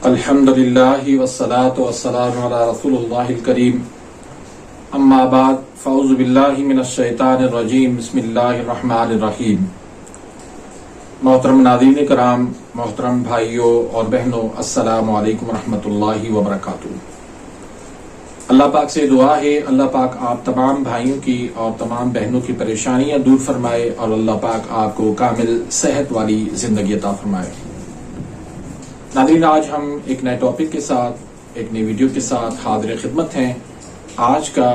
अल्हम्दुलिल्लाहि वस्सलातु वस्सलामु अला रसूलिल्लाहिल करीम अम्मा बाद फ़अऊज़ु बिल्लाहि मिनश शैतानिर रजीम बिस्मिल्लाहिर रहमानिर रहीम। मोहतरम नाज़रीन कराम, मोहतरम भाइयों और बहनों, अस्सलामु अलैकुम रहमतुल्लाहि व बरकातुहू। अल्लाह पाक से दुआ है, अल्लाह पाक आप तमाम भाइयों की और तमाम बहनों की परेशानियां दूर फरमाए और अल्लाह पाक आपको कामिल सेहत वाली जिंदगी अता फरमाए। नाज़रीन, आज हम एक नए टॉपिक के साथ, एक नई वीडियो के साथ हाज़िर खिदमत हैं। आज का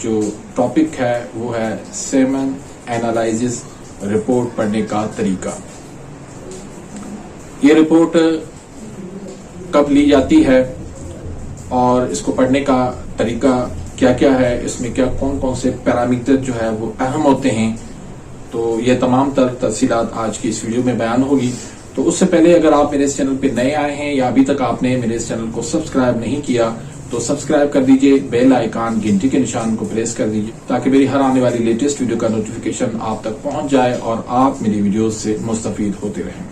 जो टॉपिक है वो है सेमन एनालिसिस रिपोर्ट पढ़ने का तरीका। ये रिपोर्ट कब ली जाती है और इसको पढ़ने का तरीका क्या क्या है, इसमें क्या कौन कौन से पैरामीटर जो है वो अहम होते हैं, तो ये तमाम तफसीलात आज की इस वीडियो में बयान होगी। तो उससे पहले अगर आप मेरे इस चैनल पे नए आए हैं या अभी तक आपने मेरे इस चैनल को सब्सक्राइब नहीं किया तो सब्सक्राइब कर दीजिए, बेल आइकन घंटी के निशान को प्रेस कर दीजिए ताकि मेरी हर आने वाली लेटेस्ट वीडियो का नोटिफिकेशन आप तक पहुंच जाए और आप मेरी वीडियो से मुस्तफीद होते रहें।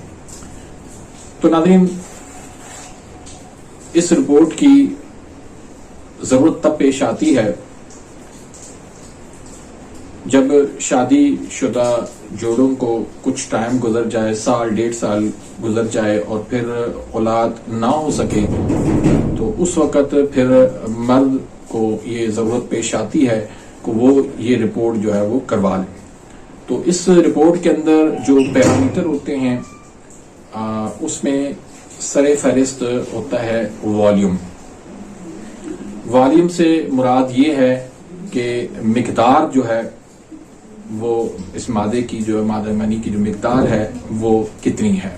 तो नाज़रीन, इस रिपोर्ट की जरूरत तब पेश आती है जब शादीशुदा जोड़ों को कुछ टाइम गुजर जाए, साल डेढ़ साल गुजर जाए और फिर औलाद ना हो सके, तो उस वक्त फिर मर्द को ये जरूरत पेश आती है कि वो ये रिपोर्ट जो है वो करवा ले। तो इस रिपोर्ट के अंदर जो पैरामीटर होते हैं उसमें सरे फहरिस्त होता है वॉल्यूम। वॉल्यूम से मुराद ये है कि मिकदार जो है वो इस मादे की जो मादा मनी की जो मिकदार है वो कितनी है।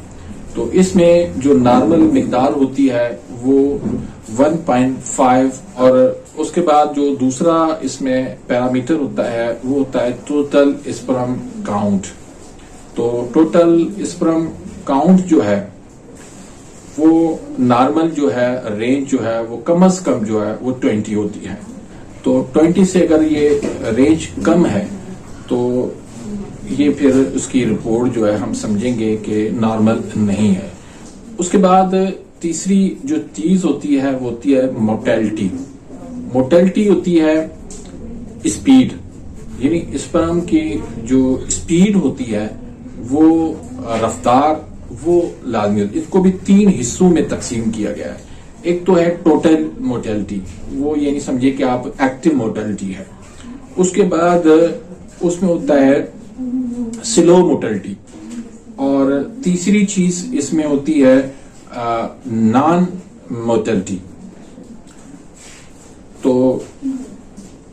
तो इसमें जो नॉर्मल मिकदार होती है वो 1.5 और उसके बाद जो दूसरा इसमें पैरामीटर होता है वो होता है टोटल स्पर्म काउंट। तो टोटल स्पर्म काउंट जो है वो नॉर्मल जो है रेंज जो है वो कम से कम जो है वो 20 होती है। तो 20 से अगर ये रेंज कम है तो ये फिर उसकी रिपोर्ट जो है हम समझेंगे कि नॉर्मल नहीं है। उसके बाद तीसरी जो चीज होती है वो होती है मोर्टेलिटी। मोर्टेलिटी होती है स्पीड, यानी स्पर्म की जो स्पीड होती है वो रफ्तार वो लाजमी होती है। इसको भी 3 हिस्सों में तकसीम किया गया है। एक तो है टोटल मोर्टेलिटी, वो ये नहीं समझिए कि आप एक्टिव मोर्टेलिटी है। उसके बाद उसमें होता है स्लो मोर्टेलिटी और तीसरी चीज इसमें होती है नॉन मोर्टेलिटी। तो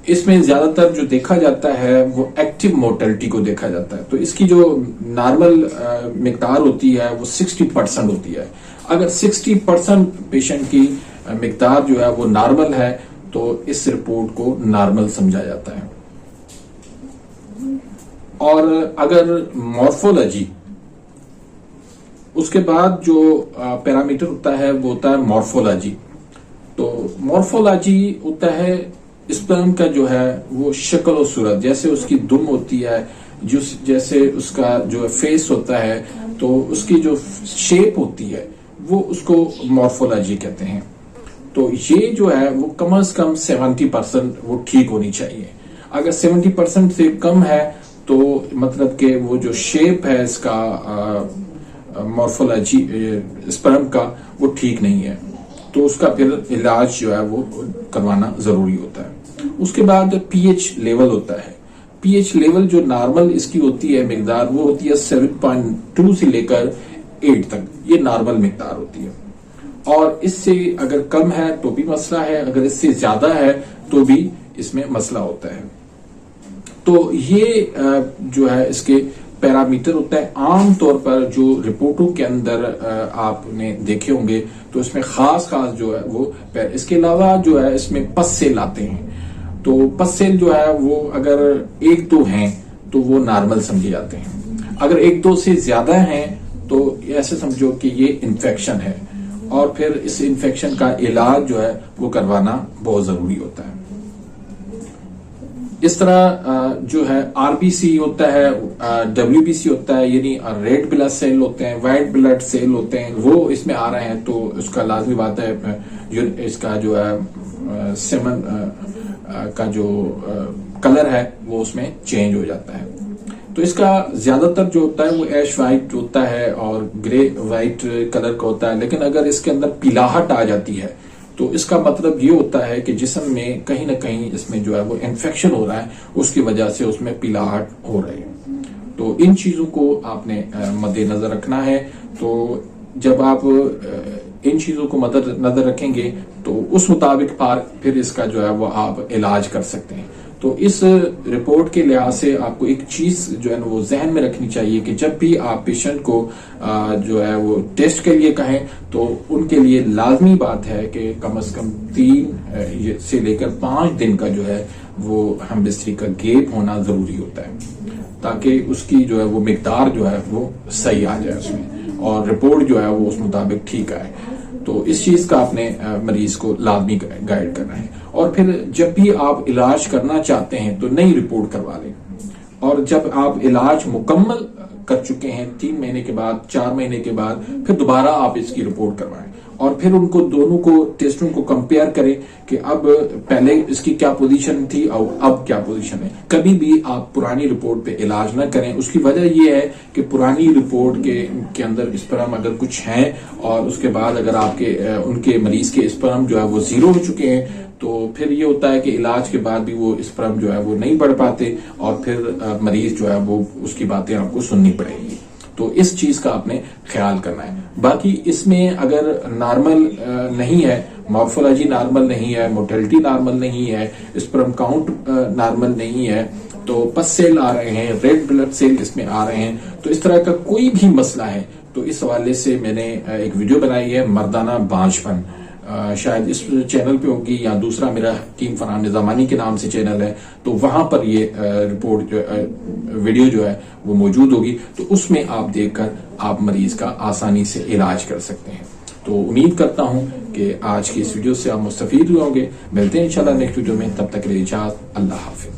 इसमें ज्यादातर जो देखा जाता है वो एक्टिव मोर्टेलिटी को देखा जाता है। तो इसकी जो नॉर्मल मिकदार होती है वो 60% होती है। अगर 60% पेशेंट की मिकदार जो है वो नॉर्मल है तो इस रिपोर्ट को नॉर्मल समझा जाता है। और अगर मॉर्फोलॉजी, उसके बाद जो पैरामीटर होता है वो होता है मॉर्फोलॉजी। तो मॉर्फोलॉजी होता है स्पर्म का जो है वो शक्ल और सूरत, जैसे उसकी दुम होती है, जैसे उसका जो फेस होता है, तो उसकी जो शेप होती है वो उसको मॉर्फोलॉजी कहते हैं। तो ये जो है वो कम से कम 70% वो ठीक होनी चाहिए। अगर 70% से कम है तो मतलब कि वो जो शेप है इसका मॉर्फोलॉजी स्पर्म का वो ठीक नहीं है, तो उसका फिर इलाज जो है वो करवाना जरूरी होता है। उसके बाद पीएच लेवल होता है। पीएच लेवल जो नॉर्मल इसकी होती है मिकदार वो होती है 7.2 से लेकर 8 तक, ये नॉर्मल मिकदार होती है। और इससे अगर कम है तो भी मसला है, अगर इससे ज्यादा है तो भी इसमें मसला होता है। तो ये जो है इसके पैरामीटर होता है। आम तौर पर जो रिपोर्टों के अंदर आपने देखे होंगे तो इसमें खास जो है वो इसके अलावा जो है इसमें पस्सेल आते हैं। तो पस्सेल जो है वो अगर 1-2 हैं तो वो नॉर्मल समझे जाते हैं। अगर 1-2 से ज्यादा हैं तो ऐसे समझो कि ये इन्फेक्शन है और फिर इस इन्फेक्शन का इलाज जो है वो करवाना बहुत जरूरी होता है। इस तरह जो है आरबीसी होता है, डब्ल्यूबीसी होता है, यानी रेड ब्लड सेल होते हैं, व्हाइट ब्लड सेल होते हैं, वो इसमें आ रहे हैं तो उसका लाजमी बात है इसका जो है सेमन का जो कलर है वो उसमें चेंज हो जाता है। तो इसका ज्यादातर जो होता है वो ऐश व्हाइट होता है और ग्रे व्हाइट कलर का होता है, लेकिन अगर इसके अंदर पीलाहट आ जाती है तो इसका मतलब ये होता है कि जिस्म में कहीं ना कहीं इसमें जो है वो इन्फेक्शन हो रहा है, उसकी वजह से उसमें पीलाहट हो रही है। तो इन चीजों को आपने मद्देनजर रखना है। तो जब आप इन चीजों को नजर रखेंगे तो उस मुताबिक फिर इसका जो है वो आप इलाज कर सकते हैं। तो इस रिपोर्ट के लिहाज से आपको एक चीज जो है ना वो जहन में रखनी चाहिए कि जब भी आप पेशेंट को जो है वो टेस्ट के लिए कहें तो उनके लिए लाजमी बात है कि कम से कम 3 से लेकर 5 दिन का जो है वो हमबिस्तरी का गैप होना जरूरी होता है, ताकि उसकी जो है वो मिकदार जो है वो सही आ जाए उसमें और रिपोर्ट जो है वो उस मुताबिक ठीक आए। तो इस चीज का आपने मरीज को लाजमी गाइड करना है। और फिर जब भी आप इलाज करना चाहते हैं तो नई रिपोर्ट करवा लें, और जब आप इलाज मुकम्मल कर चुके हैं 3 महीने के बाद, 4 महीने के बाद, फिर दोबारा आप इसकी रिपोर्ट करवाएं और फिर उनको दोनों को टेस्टों को कंपेयर करें कि अब पहले इसकी क्या पोजीशन थी और अब क्या पोजीशन है। कभी भी आप पुरानी रिपोर्ट पे इलाज ना करें। उसकी वजह यह है कि पुरानी रिपोर्ट के अंदर स्पर्म अगर कुछ है और उसके बाद अगर आपके उनके मरीज के स्पर्म जो है वो 0 हो चुके हैं तो फिर ये होता है कि इलाज के बाद भी वो स्पर्म जो है वो नहीं बढ़ पाते और फिर मरीज जो है वो उसकी बातें आपको सुननी पड़ेगी। तो इस चीज का आपने ख्याल करना है। बाकी इसमें अगर नॉर्मल नहीं है, मॉर्फोलॉजी नॉर्मल नहीं है, मोर्टेलिटी नॉर्मल नहीं है, स्पर्म काउंट नॉर्मल नहीं है, तो पस सेल आ रहे हैं, रेड ब्लड सेल इसमें आ रहे हैं, तो इस तरह का कोई भी मसला है तो इस हवाले से मैंने एक वीडियो बनाई है, मर्दाना बांझपन, शायद इस चैनल पे होगी या दूसरा मेरा हकीम फरहान निजामानी के नाम से चैनल है, तो वहां पर ये रिपोर्ट जो वीडियो जो है वो मौजूद होगी। तो उसमें आप देखकर आप मरीज का आसानी से इलाज कर सकते हैं। तो उम्मीद करता हूं कि आज की इस वीडियो से आप मुस्तफीद हुए होंगे। मिलते हैं इंशाल्लाह नेक्स्ट वीडियो में, तब तक के लिए इजाजत, अल्लाह हाफिज।